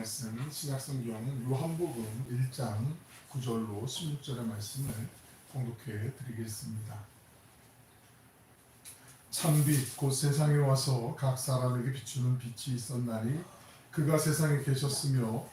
말씀 신약성경 요한복음 1장 9절로 16절의 말씀을 공독해 드리겠습니다. 참빛 곧 세상에 와서 각 사람에게 비추는 빛이 있었나니 그가 세상에 계셨으며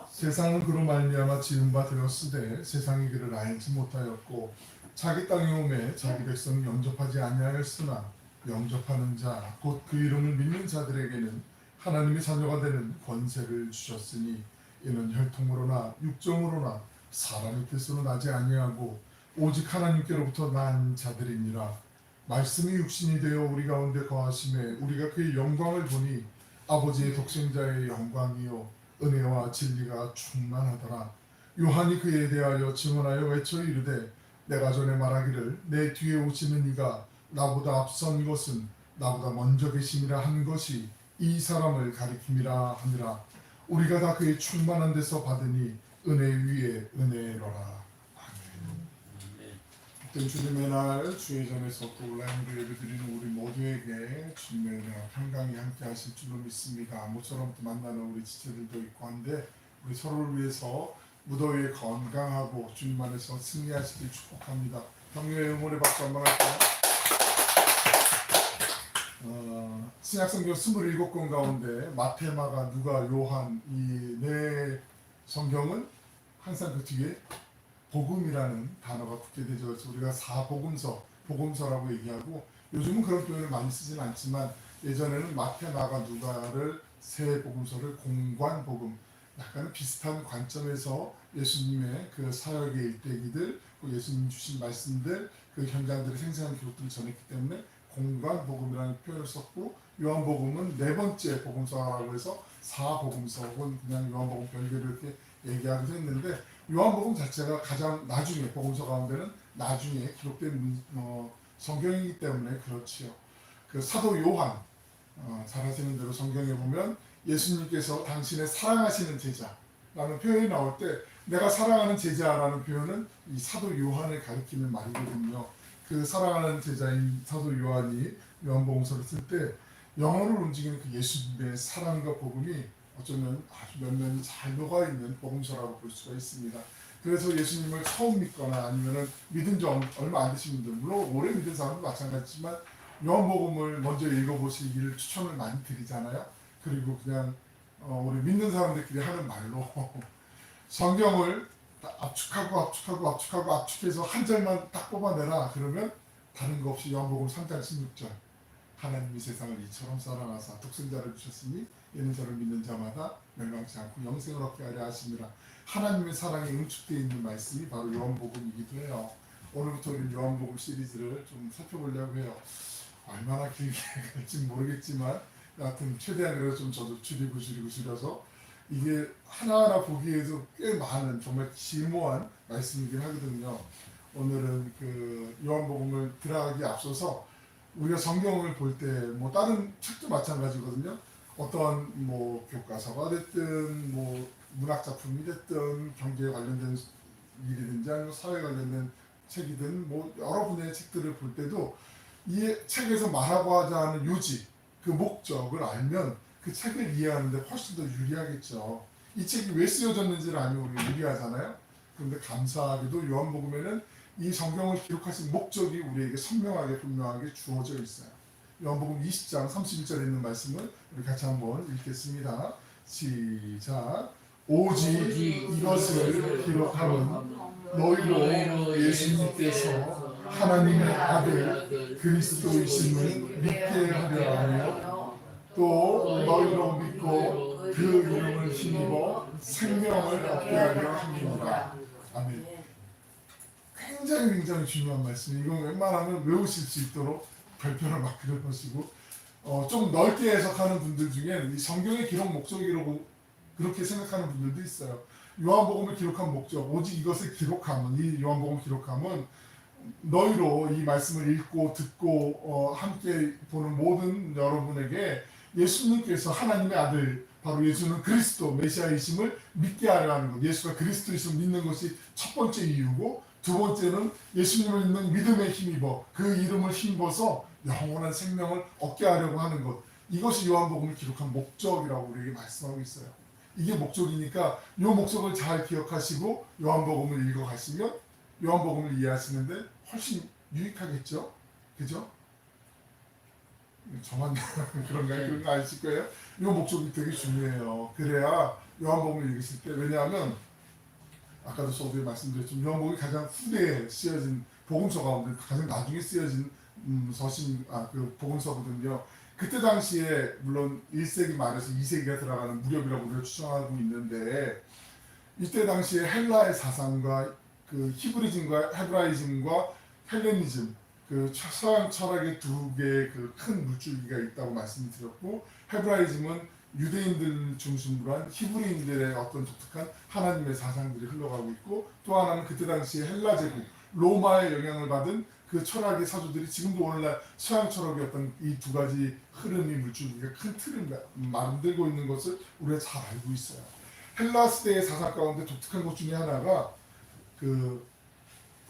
세상은 그로 말미암아 지은 바 되었으되 세상이 그를 알지 못하였고 자기 땅에 오매 자기 백성이 영접하지 아니하였으나 영접하는 자 곧 그 이름을 믿는 자들에게는 하나님의 자녀가 되는 권세를 주셨으니 이는 혈통으로나 육정으로나 사람의 뜻으로 나지 아니하고 오직 하나님께로부터 난 자들이니라. 말씀이 육신이 되어 우리 가운데 거하심에 우리가 그의 영광을 보니 아버지의 독생자의 영광이요 은혜와 진리가 충만하더라. 요한이 그에 대하여 증언하여 외쳐 이르되 내가 전에 말하기를 내 뒤에 오시는 이가 나보다 앞선 것은 나보다 먼저 계심이라 한 것이 이 사람을 가리킴이라 하니라. 우리가 다 그의 충만한 데서 받으니 은혜 위에 은혜로라. 아멘. 어떤 주님의 날 주의 전에서 또 온라인으로 예배드리는 우리 모두에게 주님의 은혜와 평강이 함께 하실 줄로 믿습니다. 모처럼 또 만나는 우리 지체들도 있고 한데 우리 서로를 위해서 무더위에 건강하고 주님 안에서 승리하시길 축복합니다. 경례의 응원의 박수 한번 할까요? 신약성경 27권 가운데 마태, 마가, 누가, 요한 이 네 성경은 항상 그 뒤에 복음이라는 단어가 붙게 되죠. 그래서 우리가 사복음서, 복음서라고 얘기하고 요즘은 그런 표현을 많이 쓰지는 않지만 예전에는 마태, 마가, 누가를 세 복음서를 공관복음 약간 비슷한 관점에서 예수님의 그 사역의 일대기들, 예수님 주신 말씀들, 그 현장들의 생생한 기록들을 전했기 때문에 공관복음이라는 표현을 썼고 요한복음은 네 번째 복음서라고 해서 사복음서 혹은 그냥 요한복음 별개로 이렇게 얘기하기도 했는데 요한복음 자체가 가장 나중에 복음서 가운데는 나중에 기록된 성경이기 때문에 그렇지요. 그 사도 요한 잘 아시는 대로 성경에 보면 예수님께서 당신의 사랑하시는 제자라는 표현이 나올 때 내가 사랑하는 제자라는 표현은 이 사도 요한을 가리키는 말이거든요. 그 사랑하는 제자인 사도 요한이 요한복음서를 쓸 때 영혼을 움직이는 그 예수님의 사랑과 복음이 어쩌면 아주 면면이 잘 녹아있는 복음서라고 볼 수가 있습니다. 그래서 예수님을 처음 믿거나 아니면 믿은 지 얼마 안 되신 분들, 물론 오래 믿은 사람도 마찬가지지만 요한복음을 먼저 읽어보시기를 추천을 많이 드리잖아요. 그리고 그냥 우리 믿는 사람들끼리 하는 말로 성경을 압축해서 한 절만 딱 뽑아내라 그러면 다른 거 없이 요한복음 3장 16절 하나님이 세상을 이처럼 사랑하사 독생자를 주셨으니 이는 저를 믿는 자마다 멸망치 않고 영생을 얻게 하려 하심이라. 하나님의 사랑이 응축되어 있는 말씀이 바로 요한복음이기도 해요. 오늘부터 우리 요한복음 시리즈를 좀 살펴보려고 해요. 얼마나 길게 갈지 모르겠지만 하여튼 최대한 그래서 좀 저도 줄여서 이게 하나하나 보기에도 꽤 많은 정말 심오한 말씀이긴 하거든요. 오늘은 그 요한복음을 들어가기 앞서서 우리가 성경을 볼 때 뭐 다른 책도 마찬가지거든요. 어떤 뭐 교과서가 됐든 뭐 문학 작품이 됐든 경제에 관련된 일이든지 아니면 사회 관련된 책이든 뭐 여러 분야의 책들을 볼 때도 이 책에서 말하고 하자 하는 요지, 그 목적을 알면 그 책을 이해하는데 훨씬 더 유리하겠죠. 이 책이 왜 쓰여졌는지를 알면 우리가 유리하잖아요. 그런데 감사하게도 요한복음에는 이 성경을 기록하신 목적이 우리에게 선명하게 분명하게 주어져 있어요. 요한복음 20장 31절에 있는 말씀을 우리 같이 한번 읽겠습니다. 시작. 오직 이것을 기록하는 너희로 예수님께서 하나님의 아들 그리스도이심을 믿게 하려 하며 또 너희로 믿고 그 이름을 힘입어 생명을 얻게 하려 함이니라. 아멘. 굉장히 중요한 말씀이에요. 이건 웬만하면 외우실 수 있도록 별표를 막 그려놓으시고 좀 넓게 해석하는 분들 중에 이 성경의 기록 목적이라고 그렇게 생각하는 분들도 있어요. 요한복음을 기록한 목적, 오직 이것을 기록함은, 이 요한복음을 기록함은 너희로 이 말씀을 읽고 듣고 함께 보는 모든 여러분에게 예수님께서 하나님의 아들, 바로 예수는 그리스도 메시아이심을 믿게 하려 하는 것. 예수가 그리스도이심을 믿는 것이 첫 번째 이유고, 두 번째는 예수님을 믿는 믿음에 힘입어 그 이름을 힘입어서 영원한 생명을 얻게 하려고 하는 것. 이것이 요한복음을 기록한 목적이라고 우리에게 말씀하고 있어요. 이게 목적이니까 이 목적을 잘 기억하시고 요한복음을 읽어가시면 요한복음을 이해하시는데 훨씬 유익하겠죠? 그죠? 저만 그런가요? 그런 거 아실 거예요? 이 목적이 되게 중요해요. 그래야 요한복음을 읽으실 때, 왜냐하면 아까도 저도 말씀드렸지만 요한복음이 가장 후대에 쓰여진 복음서 가운데 가장 나중에 쓰여진 그 복음서거든요. 그때 당시에 물론 1세기 말에서 2세기가 들어가는 무렵이라고 우리가 추정하고 있는데, 이때 당시에 헬라의 사상과 그 히브리즘과 헤브라이즘과 헬레니즘, 그 서양 철학의 두 개의 그 큰 물줄기가 있다고 말씀드렸고, 헤브라이즘은 유대인들 중심으로 한 히브리인들의 어떤 독특한 하나님의 사상들이 흘러가고 있고, 또 하나는 그때 당시에 헬라 제국 로마의 영향을 받은 그 철학의 사조들이 지금도 오늘날 서양 철학의 어떤 이 두 가지 흐름이 물줄기가 큰 틀을 만들고 있는 것을 우리가 잘 알고 있어요. 헬라 시대의 사상 가운데 독특한 것 중에 하나가 그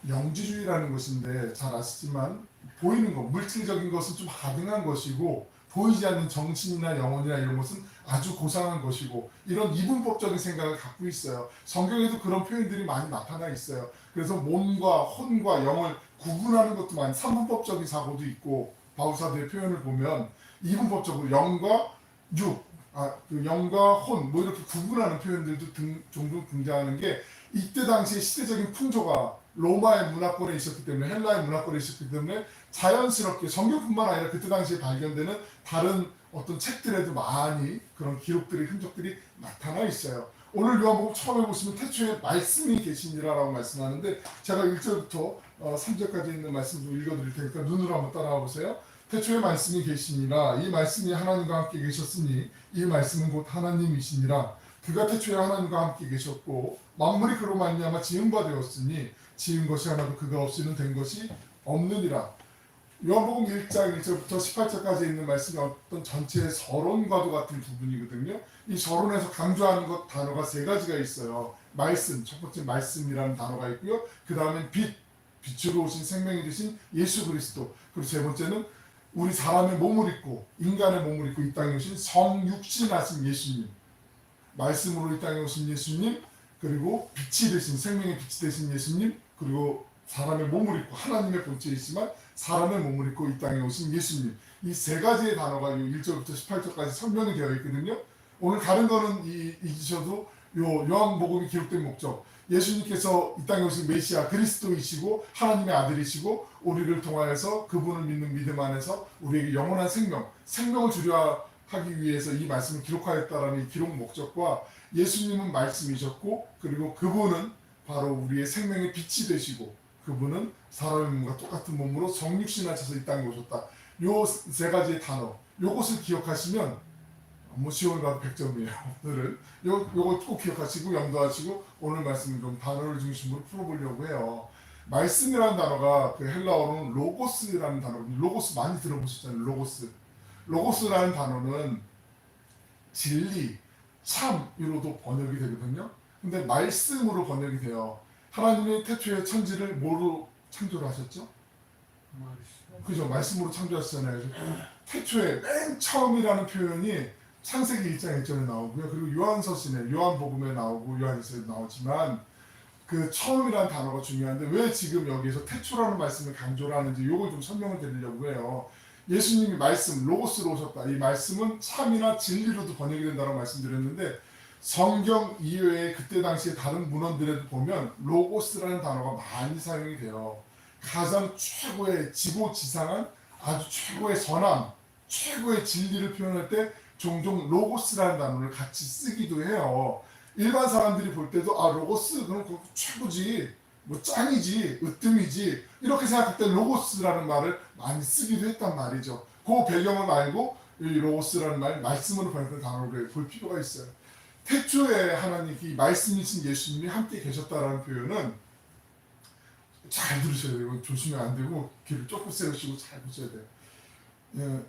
영지주의라는 것인데, 잘 아시지만 보이는 것, 물질적인 것은 좀 가능한 것이고 보이지 않는 정신이나 영혼이나 이런 것은 아주 고상한 것이고, 이런 이분법적인 생각을 갖고 있어요. 성경에도 그런 표현들이 많이 나타나 있어요. 그래서 몸과 혼과 영을 구분하는 것도 많이, 삼분법적인 사고도 있고, 바울사도의 표현을 보면 이분법적으로 영과 육, 그 영과 혼 뭐 이렇게 구분하는 표현들도 종종 등장하는 게, 이때 당시의 시대적인 풍조가 로마의 문화권에 있었기 때문에, 헬라의 문화권에 있었기 때문에 자연스럽게 성경뿐만 아니라 그때 당시에 발견되는 다른 어떤 책들에도 많이 그런 기록들의 흔적들이 나타나 있어요. 오늘 요한복음 처음에 보시면 태초에 말씀이 계시니라라고 말씀하는데, 제가 1절부터 3절까지 있는 말씀 좀 읽어드릴 테니까 눈으로 한번 따라와 보세요. 태초에 말씀이 계시니라. 이 말씀이 하나님과 함께 계셨으니 이 말씀은 곧 하나님이시니라. 그가 태초에 하나님과 함께 계셨고 만물이 그로 말미암아 지은 바 되었으니 지은 것이 하나도 그가 없이는 된 것이 없느니라. 요한복음 1장 1절부터 18절까지 있는 말씀이 어떤 전체의 서론과도 같은 부분이거든요. 이 서론에서 강조하는 것 단어가 세 가지가 있어요. 말씀, 첫 번째 말씀이라는 단어가 있고요. 그 다음엔 빛으로 오신 생명이 되신 예수 그리스도, 그리고 세 번째는 우리 사람의 몸을 입고 인간의 몸을 입고 이 땅에 오신 성육신하신 예수님, 말씀으로 이 땅에 오신 예수님, 그리고 빛이 되신, 생명의 빛이 되신 예수님, 그리고 사람의 몸을 입고 하나님의 본체이지만 사람의 몸을 입고 이 땅에 오신 예수님, 이 세 가지의 단어가 1절부터 18절까지 설명이 되어 있거든요. 오늘 다른 거는 잊으셔도 요한복음이 기록된 목적, 예수님께서 이 땅에 오신 메시아 그리스도이시고 하나님의 아들이시고 우리를 통하여서 그분을 믿는 믿음 안에서 우리에게 영원한 생명을 주려 하기 위해서 이 말씀을 기록하였다라는 이 기록 목적과, 예수님은 말씀이셨고 그리고 그분은 바로 우리의 생명의 빛이 되시고 그분은 사람의 몸과 똑같은 몸으로 성육신하셔서 이 땅에 오셨다. 요 세 가지의 단어, 요것을 기억하시면 뭐 시험을 봐도 100점이에요. 오늘은 요거 꼭 기억하시고 염두하시고 오늘 말씀은 좀 단어를 중심으로 풀어보려고 해요. 말씀이라는 단어가 그 헬라어로는 로고스라는 단어거든요. 로고스 많이 들어보셨잖아요. 로고스라는 단어는 진리, 참으로도 번역이 되거든요. 근데 말씀으로 번역이 돼요. 하나님의 태초에 천지를 뭐로 창조를 하셨죠? 그죠? 말씀으로 창조하셨잖아요. 태초에 맨 처음이라는 표현이 창세기 1장 1절에 나오고요. 그리고 요한서신에, 요한복음에 나오고 요한일서에 나오지만 그 처음이라는 단어가 중요한데, 왜 지금 여기에서 태초라는 말씀을 강조를 하는지 요걸 좀 설명을 드리려고 해요. 예수님이 말씀, 로고스로 오셨다. 이 말씀은 참이나 진리로도 번역이 된다고 말씀드렸는데, 성경 이외에 그때 당시에 다른 문헌들에도 보면 로고스라는 단어가 많이 사용이 돼요. 가장 최고의 지고지상한 아주 최고의 선함, 최고의 진리를 표현할 때 종종 로고스라는 단어를 같이 쓰기도 해요. 일반 사람들이 볼 때도 로고스 그럼 그거 최고지, 뭐 짱이지, 으뜸이지 이렇게 생각할 때 로고스라는 말을 많이 쓰기도 했단 말이죠. 그 배경을 알고 이 로고스라는 말, 말씀으로 번역된 단어를 볼 필요가 있어요. 태초에 하나님, 이 말씀이신 예수님이 함께 계셨다라는 표현은 잘 들으셔야 돼요. 조심히 안 되고 귀를 조금 세우시고 잘 보셔야 돼요.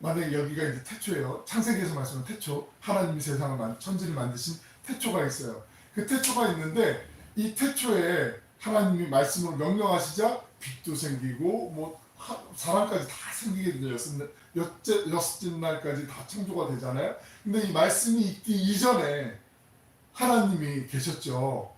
만약에 여기가 이제 태초예요. 창세기에서 말씀하는 태초, 하나님이 세상을 천지를 만드신 태초가 있어요. 그 태초가 있는데 이 태초에 하나님이 말씀으로 명령하시자 빛도 생기고 뭐 사람까지 다 생기게 되죠. 여섯째 날까지 다 창조가 되잖아요. 근데 이 말씀이 있기 이전에 하나님이 계셨죠.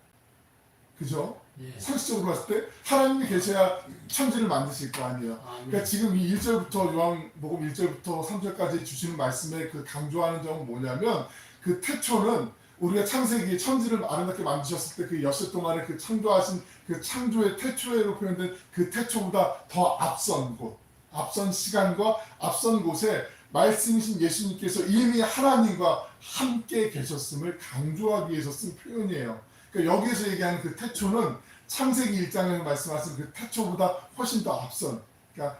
그죠? 예. 상식적으로 봤을 때 하나님이 계셔야 천지를 만드실 거 아니에요. 그러니까 지금 이 1절부터 요한복음 1절부터 3절까지 주시는 말씀에 그 강조하는 점은 뭐냐면 그 태초는 우리가 창세기 천지를 아름답게 만드셨을 때 그 엿새 동안에 그 창조하신 그 창조의 태초로 표현된 그 태초보다 더 앞선 곳, 앞선 시간과 앞선 곳에 말씀이신 예수님께서 이미 하나님과 함께 계셨음을 강조하기 위해서 쓴 표현이에요. 그러니까 여기에서 얘기하는 그 태초는 창세기 1장에서 말씀하신 그 태초보다 훨씬 더 앞선, 그러니까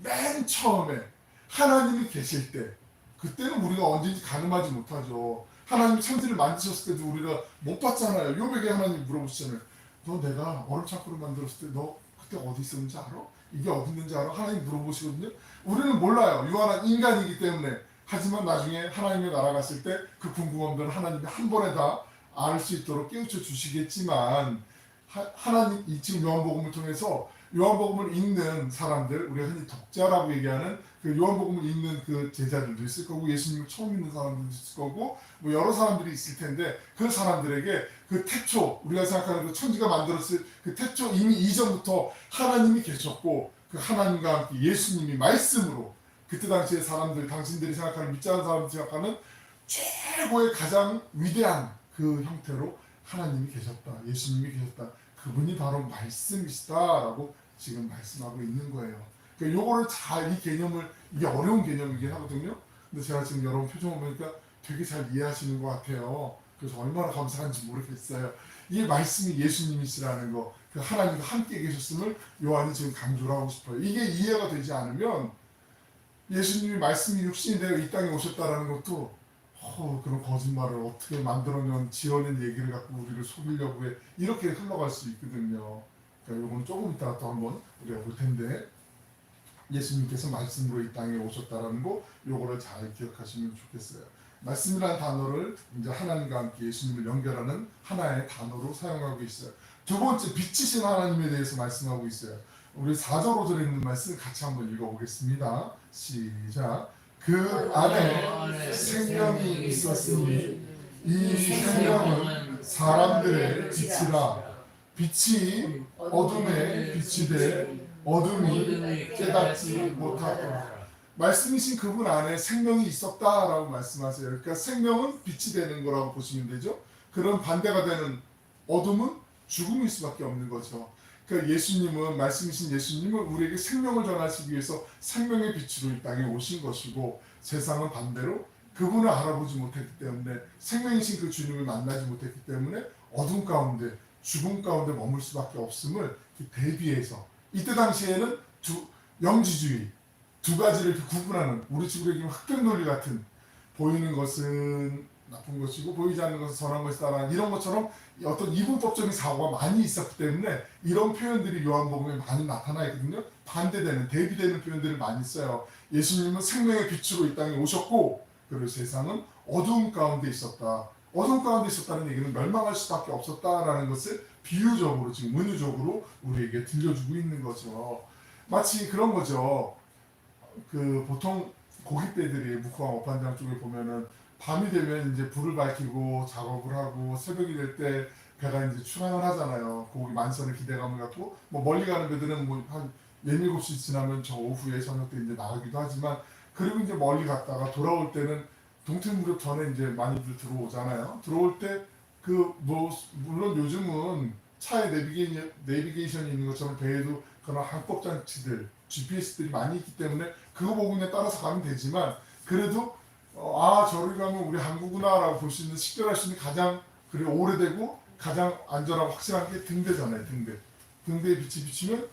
맨 처음에 하나님이 계실 때, 그때는 우리가 언제인지 가늠하지 못하죠. 하나님이 천지를 만드셨을 때도 우리가 못 봤잖아요. 요백에 하나님 물어보시잖아요. 너 내가 얼음창고를 만들었을 때 너 그때 어디 있었는지 알아? 이게 어디 있는지 알아? 하나님 물어보시거든요. 우리는 몰라요. 요한은 인간이기 때문에. 하지만 나중에 하나님의 나라 갔을 때 그 궁금함들은 하나님이 한 번에 다 알 수 있도록 깨우쳐 주시겠지만, 하나님 지금 요한복음을 통해서 요한복음을 읽는 사람들, 우리가 흔히 독자라고 얘기하는 그 요한복음을 읽는 그 제자들도 있을 거고, 예수님을 처음 믿는 사람들도 있을 거고, 뭐 여러 사람들이 있을 텐데, 그 사람들에게 그 태초, 우리가 생각하는 그 천지가 만들었을 그 태초 이미 이전부터 하나님이 계셨고, 그 하나님과 함께 예수님이 말씀으로, 그때 당시에 사람들, 당신들이 생각하는, 믿지 않는 사람들이 생각하는 최고의 가장 위대한 그 형태로 하나님이 계셨다, 예수님이 계셨다, 그분이 바로 말씀이시다라고 지금 말씀하고 있는 거예요. 그러니까 요거를 잘, 이 개념을, 이게 어려운 개념이긴 하거든요. 근데 제가 지금 여러분 표정을 보니까 되게 잘 이해하시는 것 같아요. 그래서 얼마나 감사한지 모르겠어요. 이 말씀이 예수님이시라는 거, 그 하나님과 함께 계셨음을 요한이 지금 강조를 하고 싶어요. 이게 이해가 되지 않으면 예수님이 말씀이 육신이 되어 이 땅에 오셨다라는 것도 그런 거짓말을 어떻게 만들어낸 지어낸 얘기를 갖고 우리를 속이려고 해, 이렇게 흘러갈 수 있거든요. 그러니까 이건 조금 이따가 또 한번 우리가 볼 텐데, 예수님께서 말씀으로 이 땅에 오셨다라는 거, 요거를 잘 기억하시면 좋겠어요. 말씀이라는 단어를 이제 하나님과 함께 예수님을 연결하는 하나의 단어로 사용하고 있어요. 두 번째, 빛이신 하나님에 대해서 말씀하고 있어요. 우리 4절 5절에 있는 말씀 같이 한번 읽어보겠습니다. 시작. 그 안에 생명이 있었으니 이 생명은 사람들의 빛이라. 빛이 어둠에 빛이 돼 어둠이 깨닫지 못하더라. 말씀이신 그분 안에 생명이 있었다라고 말씀하세요. 그러니까 생명은 빛이 되는 거라고 보시면 되죠. 그런 반대가 되는 어둠은 죽음일 수밖에 없는 거죠. 그러니까 예수님은, 말씀이신 예수님은 우리에게 생명을 전하시기 위해서 생명의 빛으로 이 땅에 오신 것이고, 세상은 반대로 그분을 알아보지 못했기 때문에, 생명이신 그 주님을 만나지 못했기 때문에 어둠 가운데, 죽음 가운데 머물 수밖에 없음을 대비해서, 이때 당시에는 영지주의, 두 가지를 구분하는, 우리 집으로 얘기하면 흑백 논리 같은, 보이는 것은 나쁜 것이고 보이지 않는 것은 선한 것이다라는 이런 것처럼 어떤 이분법적인 사고가 많이 있었기 때문에 이런 표현들이 요한복음에 많이 나타나 있거든요. 반대되는, 대비되는 표현들을 많이 써요. 예수님은 생명의 빛으로 이 땅에 오셨고, 그리고 세상은 어두움 가운데 있었다. 어두움 가운데 있었다는 얘기는 멸망할 수밖에 없었다라는 것을 비유적으로, 지금 은유적으로 우리에게 들려주고 있는 거죠. 마치 그런 거죠. 그 보통 고깃배들이 묵호항 어판장 쪽에 보면은 밤이 되면 이제 불을 밝히고 작업을 하고, 새벽이 될 때 배가 이제 출항을 하잖아요. 고기 만선의 기대감을 갖고, 뭐 멀리 가는 배들은 뭐 한 4, 7시 지나면 저 오후에 저녁 때 이제 나가기도 하지만, 그리고 이제 멀리 갔다가 돌아올 때는 동태무렵 전에 이제 많이들 들어오잖아요. 들어올 때 그 뭐 물론 요즘은 차에 내비게이션이 있는 것처럼 배에도 그런 항법 장치들, GPS들이 많이 있기 때문에 그거 보고 그냥 따라서 가면 되지만, 그래도 저리 가면 우리 항구구나라고 볼 수 있는, 식별할 수 있는 가장, 그리고 오래되고 가장 안전하고 확실한 게 등대잖아요. 등대에 빛이 비치면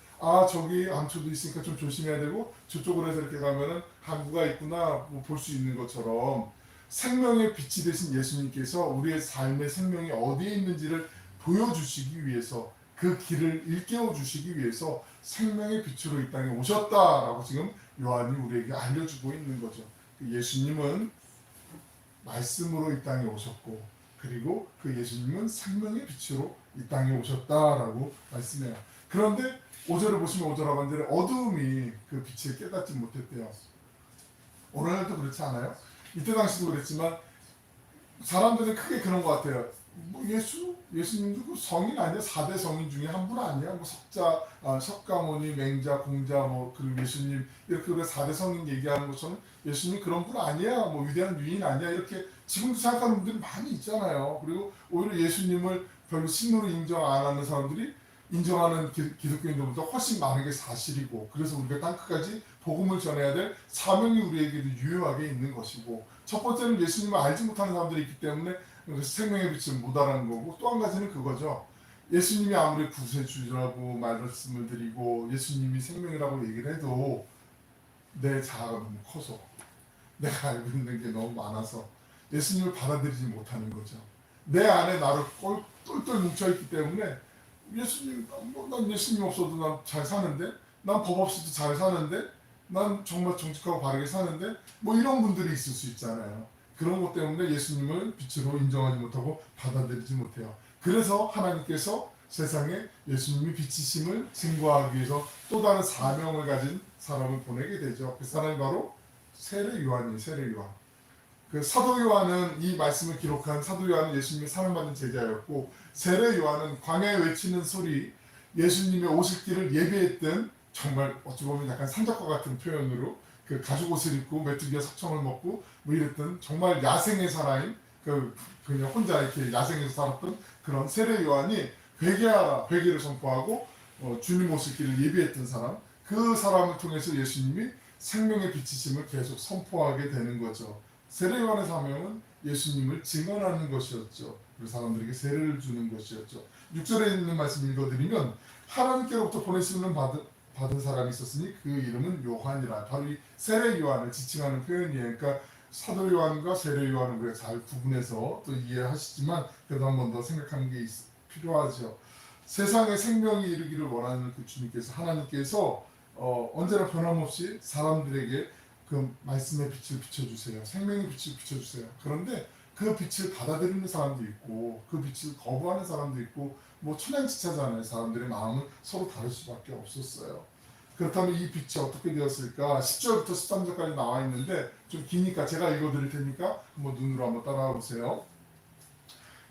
저기 암초도 있으니까 좀 조심해야 되고, 저쪽으로 해서 이렇게 가면은 항구가 있구나 뭐 볼 수 있는 것처럼, 생명의 빛이 되신 예수님께서 우리의 삶의 생명이 어디에 있는지를 보여주시기 위해서, 그 길을 일깨워 주시기 위해서 생명의 빛으로 이 땅에 오셨다라고 지금 요한이 우리에게 알려주고 있는 거죠. 예수님은 말씀으로 이 땅에 오셨고, 그리고 그 예수님은 생명의 빛으로 이 땅에 오셨다라고 말씀해요. 그런데 5절을 보시면 5절 하반절에 어두움이 그 빛을 깨닫지 못했대요. 오늘날도 그렇지 않아요? 이때 당시도 그랬지만 사람들은 크게 그런 것 같아요. 뭐 예수님도 그 성인 아니야? 4대 성인 중에 한 분 아니야? 뭐 석가모니, 맹자, 공자, 뭐 그리고 예수님 이렇게 우리가 4대 성인 얘기하는 것처럼 예수님 그런 분 아니야? 뭐 위대한 유인 아니야? 이렇게 지금도 생각하는 분들이 많이 있잖아요. 그리고 오히려 예수님을 별로 신으로 인정 안 하는 사람들이 인정하는 기독교인들보다 훨씬 많은 게 사실이고, 그래서 우리가 땅끝까지 복음을 전해야 될 사명이 우리에게도 유효하게 있는 것이고, 첫 번째는 예수님을 알지 못하는 사람들이 있기 때문에 생명의 빛을 못 알아는 거고, 또 한 가지는 그거죠. 예수님이 아무리 구세주라고 말씀을 드리고 예수님이 생명이라고 얘기를 해도 내 자아가 너무 커서, 내가 알고 있는 게 너무 많아서 예수님을 받아들이지 못하는 거죠. 내 안에 나를 똘똘 뭉쳐있기 때문에 예수님, 난 예수님 없어도 난 잘 사는데, 난 법 없이도 잘 사는데, 난 정말 정직하고 바르게 사는데, 뭐 이런 분들이 있을 수 있잖아요. 그런 것 때문에 예수님을 빛으로 인정하지 못하고 받아들이지 못해요. 그래서 하나님께서 세상에 예수님이 빛이심을 증거하기 위해서 또 다른 사명을 가진 사람을 보내게 되죠. 그 사람이 바로 세례 요한이에요. 세례 요한. 그 사도 요한은, 이 말씀을 기록한 사도 요한은 예수님의 사랑받은 제자였고, 세례 요한은 광야에 외치는 소리, 예수님의 오실 길을 예비했던, 정말 어찌 보면 약간 산적과 같은 표현으로 그 가죽 옷을 입고 메뚜기와 석청을 먹고 뭐 이랬던 정말 야생의 사나인, 그냥 혼자 이렇게 야생에서 살았던 그런 세례 요한이 회개하라, 회개를 선포하고 주님 오실 길을 예비했던 사람, 그 사람을 통해서 예수님이 생명의 빛이심을 계속 선포하게 되는 거죠. 세례 요한의 사명은 예수님을 증언하는 것이었죠. 그리고 사람들에게 세례를 주는 것이었죠. 6절에 있는 말씀 읽어드리면, 하나님께로부터 보내심을 받은 사람이 있었으니 그 이름은 요한이라. 바로 이 세례 요한을 지칭하는 표현이에요. 그러니까 사도 요한과 세례 요한은 우리가 잘 구분해서 또 이해하시지만, 그래도 한 번 더 생각하는 게 필요하죠. 세상에 생명이 이르기를 원하는 그 주님께서, 하나님께서 언제나 변함없이 사람들에게 그 말씀의 빛을 비춰주세요. 생명의 빛을 비춰주세요. 그런데 그 빛을 받아들이는 사람도 있고 그 빛을 거부하는 사람도 있고, 뭐 천양지차잖아요. 사람들의 마음은 서로 다를 수밖에 없었어요. 그렇다면 이 빛이 어떻게 되었을까? 10절부터 13절까지 나와 있는데 좀 기니까 제가 읽어드릴 테니까 한번 눈으로 한번 따라와 보세요.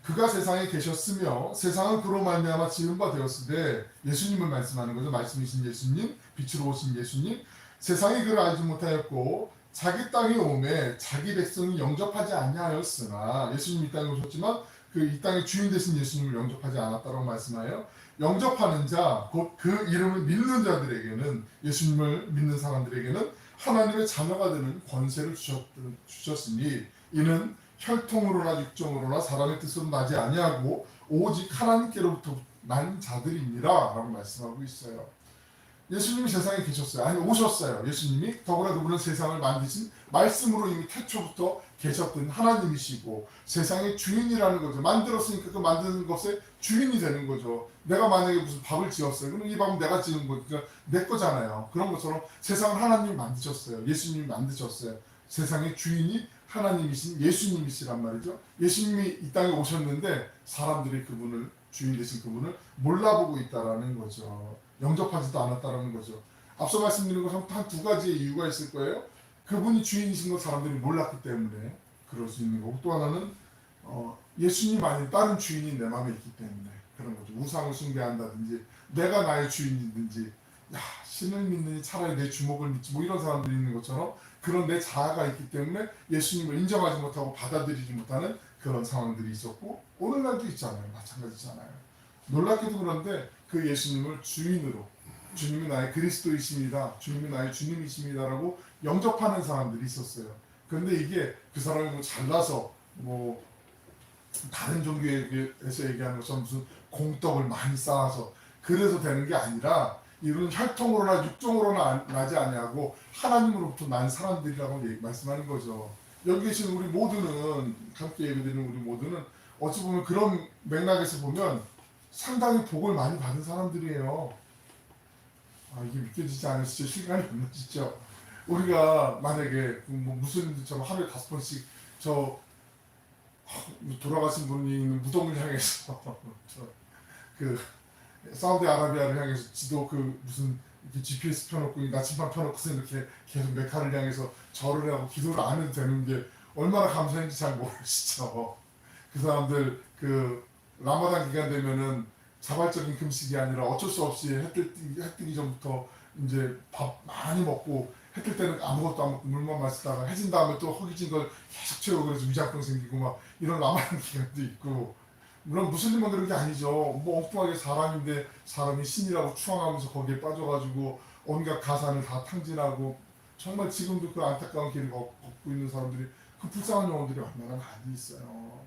그가 세상에 계셨으며 세상은 그로 말미암아 지은 바 되었으되, 예수님을 말씀하는 거죠. 말씀이신 예수님, 빛으로 오신 예수님. 세상이 그를 알지 못하였고 자기 땅에 오매 자기 백성이 영접하지 아니하였으나, 예수님이 이 땅에 오셨지만 그 이 땅의 주인 되신 예수님을 영접하지 않았다고 말씀하여, 영접하는 자, 곧 그 이름을 믿는 자들에게는, 예수님을 믿는 사람들에게는 하나님의 자녀가 되는 권세를 주셨으니, 이는 혈통으로나 육정으로나 사람의 뜻으로 나지 아니하고 오직 하나님께로부터 난 자들이니라 라고 말씀하고 있어요. 예수님이 세상에 계셨어요. 아니, 오셨어요. 예수님이 더구나 그분은 세상을 만드신, 말씀으로 이미 태초부터 계셨던 하나님이시고 세상의 주인이라는 거죠. 만들었으니까 그 만드는 것의 주인이 되는 거죠. 내가 만약에 무슨 밥을 지었어요. 그럼 이 밥은 내가 지은 거니까 그러니까 내 거잖아요. 그런 것처럼 세상을 하나님이 만드셨어요. 예수님이 만드셨어요. 세상의 주인이 하나님이신 예수님이시란 말이죠. 예수님이 이 땅에 오셨는데 사람들이 그분을, 주인 되신 그분을 몰라보고 있다라는 거죠. 영접하지도 않았다라는 거죠. 앞서 말씀드린 것처럼 한 두 가지의 이유가 있을 거예요. 그분이 주인이신 걸 사람들이 몰랐기 때문에 그럴 수 있는 거고, 또 하나는 예수님 아닌 다른 주인이 내 마음에 있기 때문에 그런 거죠. 우상을 숭배한다든지 내가 나의 주인이든지, 야, 신을 믿느니 차라리 내 주먹을 믿지, 뭐 이런 사람들이 있는 것처럼 그런 내 자아가 있기 때문에 예수님을 인정하지 못하고 받아들이지 못하는 그런 상황들이 있었고, 오늘날도 있잖아요. 마찬가지잖아요. 놀랍게도 그런데 그 예수님을 주인으로, 주님이 나의 그리스도이십니다, 주님이 나의 주님이십니다라고 영접하는 사람들이 있었어요. 그런데 이게 그 사람이 뭐 잘나서 뭐 다른 종교에서 얘기하는 것처럼 무슨 공덕을 많이 쌓아서 그래서 되는 게 아니라, 이런 혈통으로나 육종으로나 나지 아니하고 하나님으로부터 난 사람들이라고 말씀하는 거죠. 여기 계신 우리 모두는, 함께 예배드리는 우리 모두는 어찌 보면 그런 맥락에서 보면 상당히 복을 많이 받은 사람들이에요. 이게 믿겨지지 않으시죠? 실감이 안 나시죠? 우리가 만약에 뭐 무슬림들처럼 하루에 5번씩 돌아가신 분이 있는 무덤을 향해서 그 사우디아라비아를 향해서 지도 무슨 이렇게 GPS 펴놓고 나침반 펴놓고서 이렇게 계속 메카를 향해서 절을 하고 기도를 안 해도 되는 게 얼마나 감사한지 잘 모르시죠. 그 사람들 그 라마단 기간 되면은 자발적인 금식이 아니라 어쩔 수 없이 해 뜨기 전부터 이제 밥 많이 먹고 해 뜰 때는 아무것도 안 먹고 물만 마시다가 해진 다음에 또 허기진 걸 계속 채우고 그래서 위장병 생기고 막 이런 라마단 기간도 있고, 물론 무슬림은 그런 게 아니죠. 뭐 엉뚱하게 사람인데 사람이 신이라고 추앙하면서 거기에 빠져가지고 온갖 가산을 다 탕진하고, 정말 지금도 그 안타까운 길을 걷고 있는 사람들이, 그 불쌍한 영혼들이 얼마나 많이 있어요.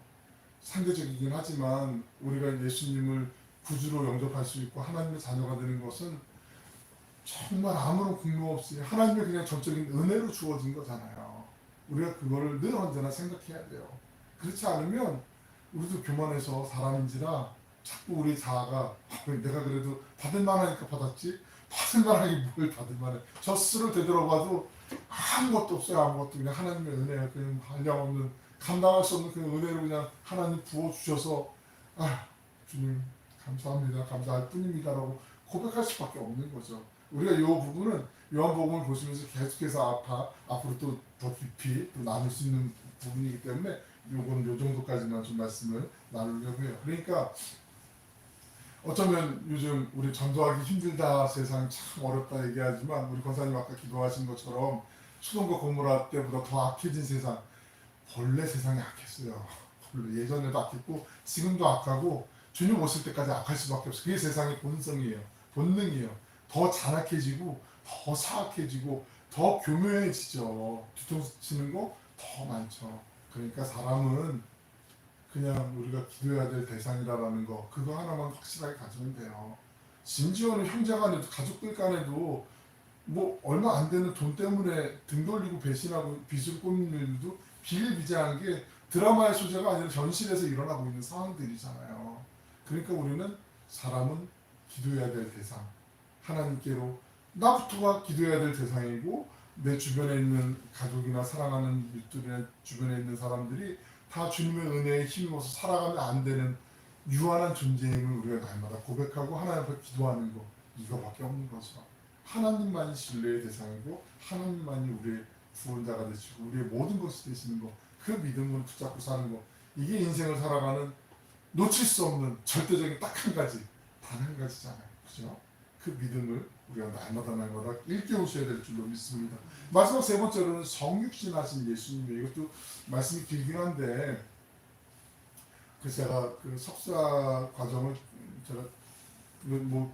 상대적이긴 하지만 우리가 예수님을 구주로 영접할 수 있고 하나님의 자녀가 되는 것은 정말 아무런 공로 없이 하나님의 그냥 전적인 은혜로 주어진 거잖아요. 우리가 그거를 늘 언제나 생각해야 돼요. 그렇지 않으면 우리도 교만해서 사람인지라 자꾸 우리 자아가 내가 그래도 받을 만하니까 받았지, 받을 만하게 뭘 받을 만해. 저 스스로 되돌아봐도 아무것도 없어요. 아무것도. 그냥 하나님의 은혜야. 그냥 한량없는, 감당할 수 없는 그 은혜를 그냥 하나님 부어주셔서 아 주님 감사합니다, 감사할 뿐입니다라고 고백할 수밖에 없는 거죠. 우리가 이 부분은 요한복음을 보시면서 계속해서 앞으로 또 더 깊이 또 나눌 수 있는 부분이기 때문에 요건 요 정도까지만 좀 말씀을 나누려고 해요. 그러니까 어쩌면 요즘 우리 전도하기 힘들다, 세상 참 어렵다 얘기하지만, 우리 권사님 아까 기도하신 것처럼 수동과 고모라 때보다 더 악해진 세상, 본래 세상이 악했어요. 본래 예전에도 악했고 지금도 악하고 주님 오실 때까지 악할 수밖에 없어요. 그게 세상의 본성이에요. 본능이에요. 더 잔악해지고 더 사악해지고 더 교묘해지죠. 뒤통수 치는 거 더 많죠. 그러니까 사람은 그냥 우리가 기도해야 될 대상이라는 거, 그거 하나만 확실하게 가지면 돼요. 심지어는 형제 간에도 가족들 간에도 뭐 얼마 안 되는 돈 때문에 등 돌리고 배신하고 빚을 꽂는 일도 비일비재한 게 드라마의 소재가 아니라 현실에서 일어나고 있는 상황들이잖아요. 그러니까 우리는 사람은 기도해야 될 대상, 하나님께로 나부터가 기도해야 될 대상이고, 내 주변에 있는 가족이나 사랑하는 이웃들이나 주변에 있는 사람들이 다 주님의 은혜에 힘입어서 살아가면 안 되는 유한한 존재임을 우리가 날마다 고백하고 하나님 앞에 기도하는 거, 이거밖에 없는 거죠. 하나님만이 신뢰의 대상이고 하나님만이 우리의 구원자가 되시고 우리의 모든 것이 되시는 거, 그 믿음을 붙잡고 사는 거, 이게 인생을 살아가는 놓칠 수 없는 절대적인 딱 한 가지, 단 한 가지잖아요. 그죠? 그 믿음을 우리가 날마다 일깨우셔야 될 줄로 믿습니다. 마지막 세 번째로는 성육신 하신 예수님의, 이것도 말씀이 길긴 한데, 그 제가 그 석사 과정을 제가 뭐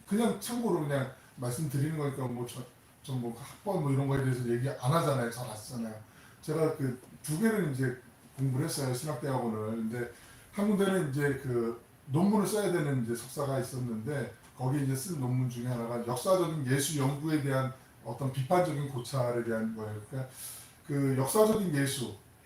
그냥 참고로 그냥 말씀드리는 거니까 뭐 학번 뭐 이런 거에 대해서 얘기 안 하잖아요. 잘 아시잖아요. 제가 그 두 개를 이제 공부를 했어요. 신학대학원을. 근데 한 군데는 이제 그 논문을 써야 되는 이제 석사가 있었는데, 거기에 이제 쓴 논문 중에 하나가 역사적인 예수 연구에 대한 어떤 비판적인 고찰에 대한 거예요. 그러니까 그 역사적인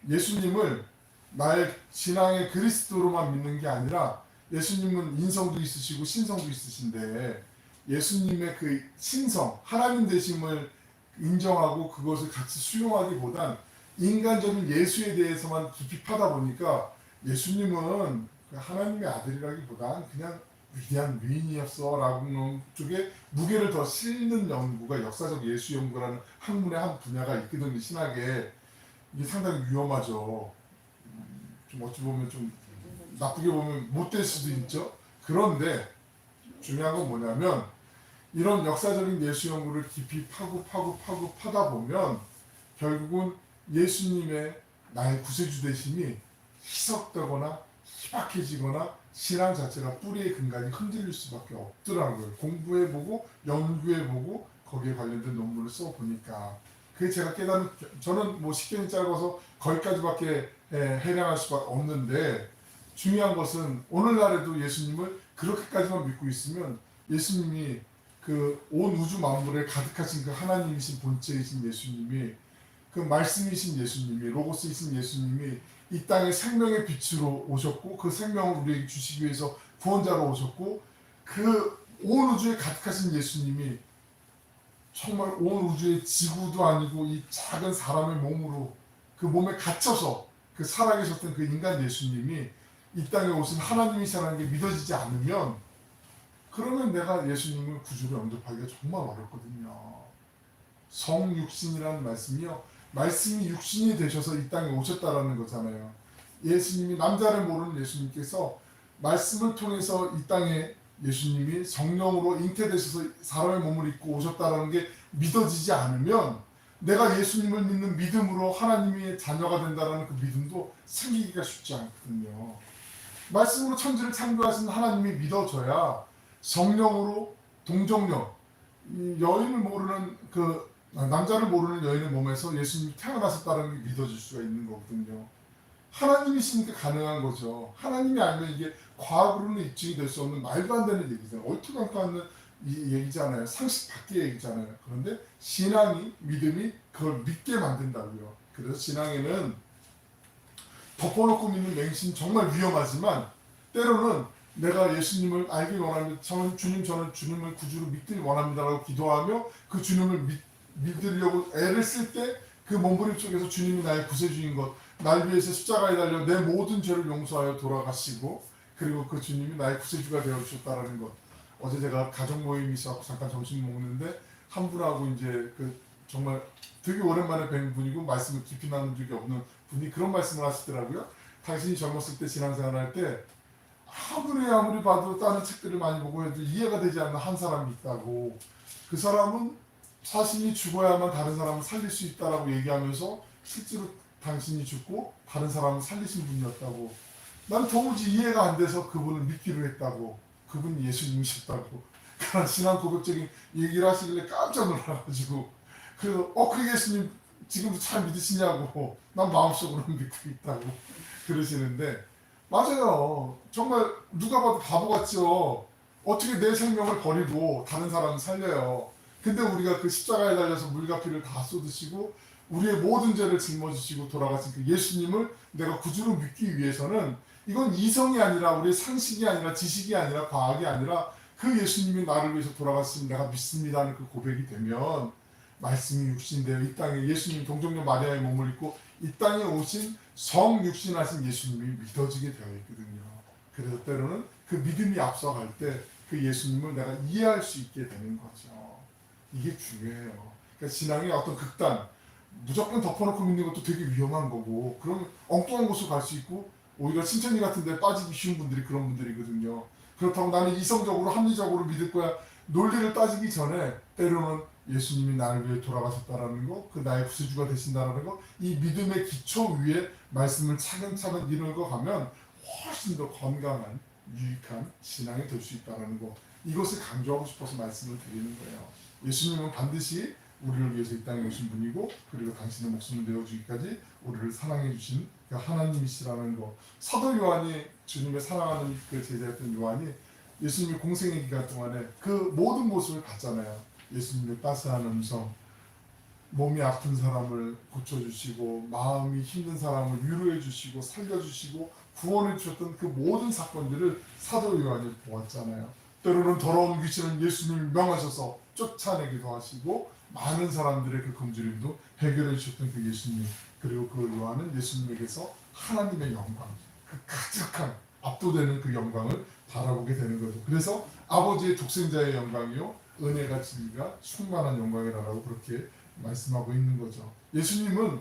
예수님을 나의 신앙의 그리스도로만 믿는 게 아니라, 예수님은 인성도 있으시고 신성도 있으신데 예수님의 그 신성, 하나님 되심을 인정하고 그것을 같이 수용하기보단 인간적인 예수에 대해서만 깊이 파다 보니까, 예수님은 하나님의 아들이라기보단 그냥 위대한 위인이었어 라는 쪽에 무게를 더 실는 연구가 역사적 예수 연구라는 학문의 한 분야가 있거든요. 신학에. 이게 상당히 위험하죠. 좀 어찌 보면 좀 나쁘게 보면 못될 수도 있죠. 그런데 중요한 건 뭐냐면, 이런 역사적인 예수 연구를 깊이 파다 보면 결국은 예수님의 나의 구세주 되심이 희석되거나 희박해지거나 신앙 자체가 뿌리의 근간이 흔들릴 수밖에 없더라는 거예요. 공부해보고 연구해보고 거기에 관련된 논문을 써보니까. 그게 제가 깨달은, 저는 뭐 식견이 짧아서 거기까지밖에 해량할 수밖에 없는데, 중요한 것은 오늘날에도 예수님을 그렇게까지만 믿고 있으면, 예수님이 그 온 우주 만물에 가득하신 그 하나님이신 본체이신 예수님이, 그 말씀이신 예수님이, 로고스이신 예수님이 이 땅에 생명의 빛으로 오셨고, 그 생명을 우리에게 주시기 위해서 구원자로 오셨고, 그 온 우주에 가득하신 예수님이 정말 온 우주의 지구도 아니고 이 작은 사람의 몸으로, 그 몸에 갇혀서 그 살아계셨던 그 인간 예수님이 이 땅에 오신 하나님이시라는 게 믿어지지 않으면, 그러면 내가 예수님을 구주로 영접하기가 정말 어렵거든요. 성육신이라는 말씀이요, 말씀이 육신이 되셔서 이 땅에 오셨다라는 거잖아요. 예수님이 남자를 모르는 예수님께서 말씀을 통해서 이 땅에 예수님이 성령으로 잉태되셔서 사람의 몸을 입고 오셨다는 게 믿어지지 않으면 내가 예수님을 믿는 믿음으로 하나님의 자녀가 된다는 그 믿음도 생기기가 쉽지 않거든요. 말씀으로 천지를 창조하신 하나님이 믿어져야 성령으로 동정녀, 이 여인을 모르는 그 남자를 모르는 여인의 몸에서 예수님이 태어나셨다는 게 믿어질 수가 있는 거거든요. 하나님이시니까 가능한 거죠. 하나님이 아니면 이게 과학으로는 입증이 될 수 없는 말도 안 되는 얘기잖아요. 얼토당토 않는 이 얘기잖아요. 상식 밖의 얘기잖아요. 그런데 신앙이, 믿음이 그걸 믿게 만든다고요. 그래서 신앙에는 덮어놓고 믿는 맹신 정말 위험하지만 때로는 내가 예수님을 알길 원합니다. 저는 주님을 구주로 믿길 원합니다라고 기도하며 그 주님을 믿으려고 애를 쓸 때 그 몸부림 속에서 주님이 나의 구세주인 것, 날 위해서 십자가에 달려 내 모든 죄를 용서하여 돌아가시고 그리고 그 주님이 나의 구세주가 되어주셨다라는 것. 어제 제가 가족 모임이 있어서 잠깐 점심 먹는데 한 분하고 이제 그 정말 되게 오랜만에 뵌 분이고 말씀을 깊이 나눈 적이 없는 분이 그런 말씀을 하시더라고요. 당신이 젊었을 때 신앙생활 할 때 아무리 봐도 다른 책들을 많이 보고 해도 이해가 되지 않는 한 사람이 있다고. 그 사람은 자신이 죽어야만 다른 사람을 살릴 수 있다라고 얘기하면서 실제로 당신이 죽고 다른 사람을 살리신 분이었다고. 난 도무지 이해가 안 돼서 그분을 믿기로 했다고. 그분이 예수님이셨다고. 그런 신앙 고백적인 얘기를 하시길래 깜짝 놀라가지고 그래서 그 예수님 지금도 잘 믿으시냐고. 난 마음속으로는 믿고 있다고 그러시는데 맞아요. 정말 누가 봐도 바보 같죠. 어떻게 내 생명을 버리고 다른 사람을 살려요. 근데 우리가 그 십자가에 달려서 물과 피를 다 쏟으시고 우리의 모든 죄를 짊어지시고 돌아가신 그 예수님을 내가 구주로 믿기 위해서는 이건 이성이 아니라 우리의 상식이 아니라 지식이 아니라 과학이 아니라 그 예수님이 나를 위해서 돌아가신 내가 믿습니다는 그 고백이 되면 말씀이 육신되어 이 땅에 예수님 동정녀 마리아의 몸을 입고 이 땅에 오신 성육신하신 예수님이 믿어지게 되어 있거든요. 그래서 때로는 그 믿음이 앞서갈 때 그 예수님을 내가 이해할 수 있게 되는 거죠. 이게 중요해요. 그러니까 신앙의 어떤 극단, 무조건 덮어놓고 믿는 것도 되게 위험한 거고 그럼 엉뚱한 곳으로 갈 수 있고 오히려 신천지 같은 데 빠지기 쉬운 분들이 그런 분들이거든요. 그렇다고 나는 이성적으로 합리적으로 믿을 거야. 논리를 따지기 전에 때로는 예수님이 나를 위해 돌아가셨다라는 거, 그 나의 구세주가 되신다라는 거, 이 믿음의 기초 위에 말씀을 차근차근 이끌어가면 훨씬 더 건강한, 유익한 신앙이 될 수 있다라는 거. 이것을 강조하고 싶어서 말씀을 드리는 거예요. 예수님은 반드시 우리를 위해서 이 땅에 오신 분이고 그리고 당신의 목숨을 내어주기까지 우리를 사랑해 주신 그 하나님이시라는 거. 사도 요한이 주님을 사랑하는 그 제자였던 요한이 예수님의 공생의 기간 동안에 그 모든 모습을 봤잖아요. 예수님의 따스한 음성, 몸이 아픈 사람을 고쳐주시고 마음이 힘든 사람을 위로해 주시고 살려주시고 구원해 주셨던 그 모든 사건들을 사도 요한이 보았잖아요. 때로는 더러운 귀신을 예수님이 명하셔서 쫓아내기도 하시고 많은 사람들의 그 굶주림도 해결해 주셨던 그 예수님, 그리고 그 요한은 예수님에게서 하나님의 영광, 그 가득한 압도되는 그 영광을 바라보게 되는 거죠. 그래서 아버지의 독생자의 영광이요 은혜가 진리가 충만한 영광이라고 그렇게 말씀하고 있는 거죠. 예수님은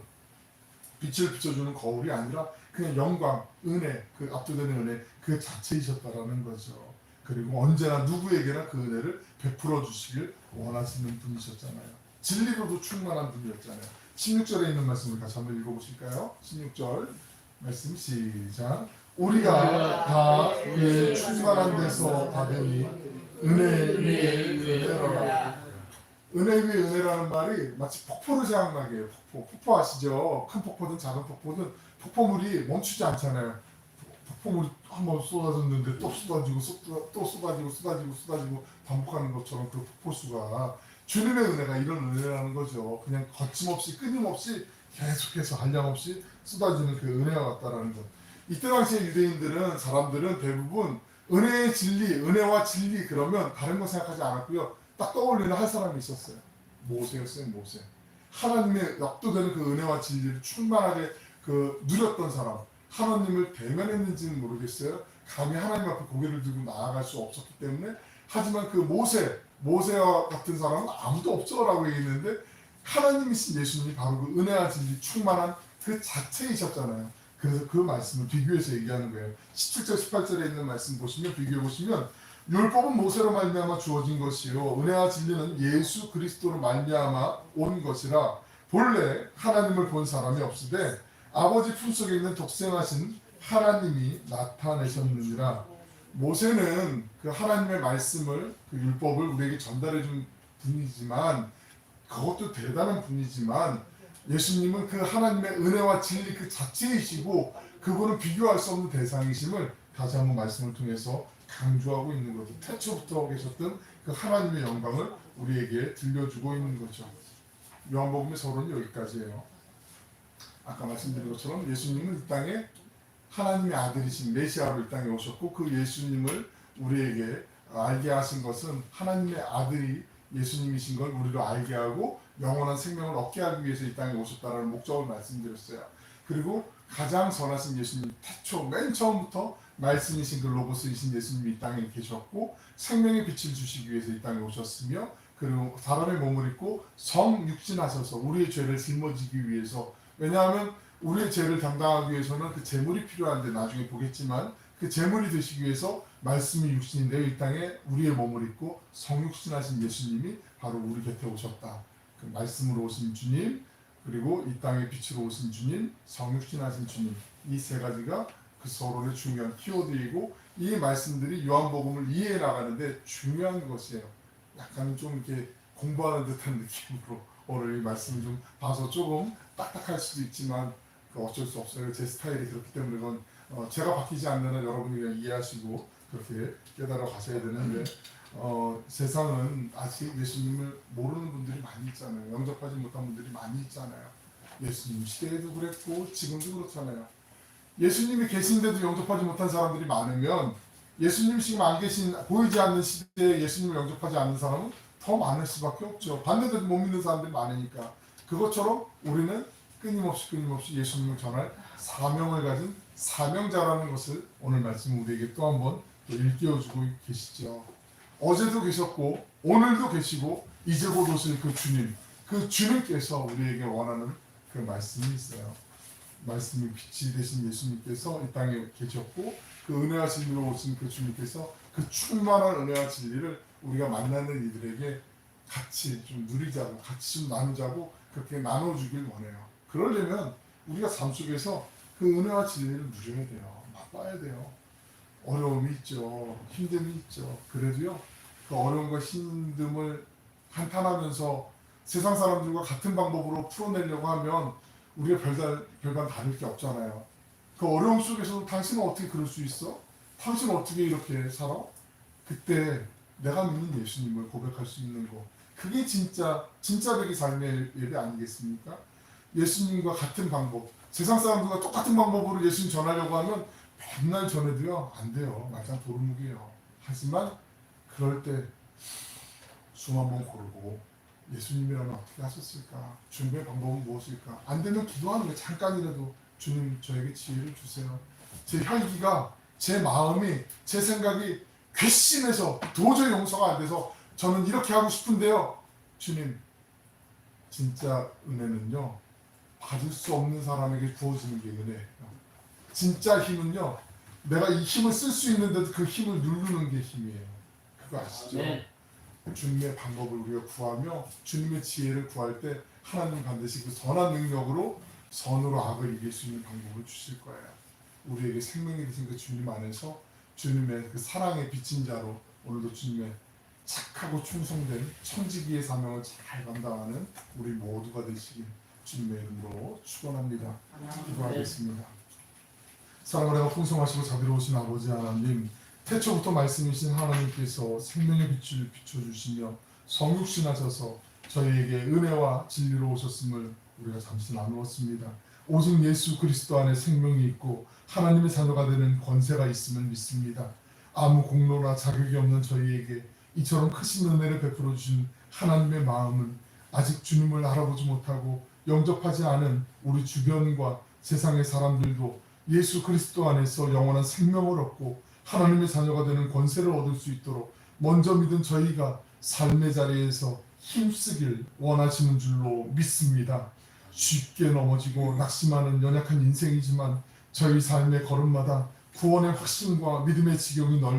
빛을 비춰주는 거울이 아니라 그냥 영광, 은혜, 그 압도되는 은혜 그 자체이셨다라는 거죠. 그리고 언제나 누구에게나 그 은혜를 베풀어 주시길 원하시는 분이셨잖아요. 진리로도 충만한 분이었잖아요. 16절에 있는 말씀을 같이 한번 읽어보실까요? 16절 말씀 시작. 우리가 다 그의 충만한 데서 받으니 은혜 위에 은혜로라. 은혜 위에 은혜라는 말이 마치 폭포를 생각나게 해요. 폭포 아시죠? 큰 폭포든 작은 폭포든 폭포물이 멈추지 않잖아요. 폭포물이 한번 쏟아졌는데 또 쏟아지고 또 쏟아지고 반복하는 것처럼 그 폭포수가 주님의 은혜가 이런 은혜라는 거죠. 그냥 거침없이 끊임없이 계속해서 한량없이 쏟아지는 그 은혜와 같다라는 것. 이때 당시에 유대인들은 사람들은 대부분 은혜의 진리, 은혜와 진리 그러면 다른 거 생각하지 않았고요. 딱 떠올리는 한 사람이 있었어요. 모세였어요. 모세. 하나님의 압도되는 그 은혜와 진리를 충만하게 그 누렸던 사람. 하나님을 대면했는지는 모르겠어요. 감히 하나님 앞에 고개를 들고 나아갈 수 없었기 때문에. 하지만 그 모세와 같은 사람은 아무도 없죠라고 얘기했는데 하나님이신 예수님이 바로 그 은혜와 진리 충만한 그 자체이셨잖아요. 그래서 그 말씀을 비교해서 얘기하는 거예요. 17절 18절에 있는 말씀 보시면 비교해 보시면 율법은 모세로 말미암아 주어진 것이요 은혜와 진리는 예수 그리스도로 말미암아 온 것이라 본래 하나님을 본 사람이 없으되 아버지 품속에 있는 독생하신 하나님이 나타내셨느니라. 모세는 그 하나님의 말씀을 그 율법을 우리에게 전달해 준 분이지만 그것도 대단한 분이지만 예수님은 그 하나님의 은혜와 진리 그 자체이시고 그분은 비교할 수 없는 대상이심을 다시 한번 말씀을 통해서 강조하고 있는 거죠. 태초부터 계셨던 그 하나님의 영광을 우리에게 들려주고 있는 거죠. 요한복음의 서론은 여기까지예요. 아까 말씀드린 것처럼 예수님은 이 땅에 하나님의 아들이신 메시아로 이 땅에 오셨고 그 예수님을 우리에게 알게 하신 것은 하나님의 아들이 예수님이신 걸 우리로 알게 하고 영원한 생명을 얻게 하기 위해서 이 땅에 오셨다는 목적을 말씀드렸어요. 그리고 가장 선하신 예수님, 태초 맨 처음부터 말씀이신 그 로고스이신 예수님이 이 땅에 계셨고 생명의 빛을 주시기 위해서 이 땅에 오셨으며 그리고 사람의 몸을 입고 성육신하셔서 우리의 죄를 짊어지기 위해서, 왜냐하면 우리의 죄를 담당하기 위해서는 그 제물이 필요한데 나중에 보겠지만 그 제물이 되시기 위해서 말씀이 육신이 되어 이 땅에 우리의 몸을 입고 성육신하신 예수님이 바로 우리 곁에 오셨다. 그 말씀으로 오신 주님, 그리고 이 땅에 빛으로 오신 주님, 성육신하신 주님, 이 세 가지가 그 서론의 중요한 키워드이고 이 말씀들이 요한복음을 이해해 나가는데 중요한 것이에요. 약간 좀 이렇게 공부하는 듯한 느낌으로 오늘 이 말씀을 좀 봐서 조금 딱딱할 수도 있지만 어쩔 수 없어요. 제 스타일이 그렇기 때문에 그건 제가 바뀌지 않는 한 여러분이 그냥 이해하시고 그렇게 깨달아 가셔야 되는데 세상은 아직 예수님을 모르는 분들이 많이 있잖아요. 영접하지 못한 분들이 많이 있잖아요. 예수님 시대에도 그랬고 지금도 그렇잖아요. 예수님이 계신데도 영접하지 못한 사람들이 많으면 예수님 지금 안 계신 보이지 않는 시대에 예수님을 영접하지 않는 사람은 더 많을 수밖에 없죠. 반대로 못 믿는 사람들이 많으니까. 그것처럼 우리는 끊임없이 예수님을 전할 사명을 가진 사명자라는 것을 오늘 말씀 우리에게 또 한번 일깨워주고 계시죠. 어제도 계셨고 오늘도 계시고 이제 곧 오실 그 주님, 그 주님께서 우리에게 원하는 그 말씀이 있어요. 말씀이 빛이 되신 예수님께서 이 땅에 계셨고 그 은혜와 진리로 오신 그 주님께서 그 충만한 은혜와 진리를 우리가 만나는 이들에게 같이 좀 누리자고 같이 좀 나누자고 그렇게 나눠주길 원해요. 그러려면 우리가 삶 속에서 그 은혜와 진리를 누려야 돼요. 맛봐야 돼요. 어려움이 있죠. 힘듦이 있죠. 그래도요, 그 어려움과 힘듦을 한탄하면서 세상 사람들과 같은 방법으로 풀어내려고 하면 우리가 별반 다를 게 없잖아요. 그 어려움 속에서도 당신은 어떻게 그럴 수 있어? 당신은 어떻게 이렇게 살아? 그때 내가 믿는 예수님을 고백할 수 있는 거, 그게 진짜 되게 삶의 예배 아니겠습니까? 예수님과 같은 방법, 세상 사람들과 똑같은 방법으로 예수님 전하려고 하면 맨날 전해도요 안 돼요. 말짱 도루묵이에요. 하지만 그럴 때 숨 한번 고르고 예수님이라면 어떻게 하셨을까? 준비의 방법은 무엇일까? 안 되면 기도하는 거 잠깐이라도 주님 저에게 지혜를 주세요. 제 혈기가, 제 마음이, 제 생각이 괘씸해서 도저히 용서가 안 돼서 저는 이렇게 하고 싶은데요. 주님, 진짜 은혜는요 받을 수 없는 사람에게 부어지는 게 은혜예요. 진짜 힘은요 내가 이 힘을 쓸 수 있는데도 그 힘을 누르는 게 힘이에요. 그거 아시죠? 네. 주님의 방법을 우리가 구하며 주님의 지혜를 구할 때 하나님 반드시 그 선한 능력으로 선으로 악을 이길 수 있는 방법을 주실 거예요. 우리에게 생명이 되신 그 주님 안에서 주님의 그 사랑의 빚진 자로 오늘도 주님의 착하고 충성된 천지기의 사명을 잘 감당하는 우리 모두가 되시길 주님의 이름으로 축원합니다. 기도하겠습니다. 사랑을 하고 풍성하시고 자비로우신 아버지 하나님, 태초부터 말씀이신 하나님께서 생명의 빛을 비춰주시며 성육신하셔서 저희에게 은혜와 진리로 오셨음을 우리가 잠시 나누었습니다. 오직 예수 그리스도 안에 생명이 있고 하나님의 자녀가 되는 권세가 있음을 믿습니다. 아무 공로나 자격이 없는 저희에게 이처럼 크신 은혜를 베풀어 주신 하나님의 마음은 아직 주님을 알아보지 못하고 영접하지 않은 우리 주변과 세상의 사람들도 예수 그리스도 안에서 영원한 생명을 얻고 하나님의 자녀가 되는 권세를 얻을 수 있도록 먼저 믿은 저희가 삶의 자리에서 힘쓰길 원하시는 줄로 믿습니다. 쉽게 넘어지고 낙심하는 연약한 인생이지만 저희 삶의 걸음마다 구원의 확신과 믿음의 지경이 넓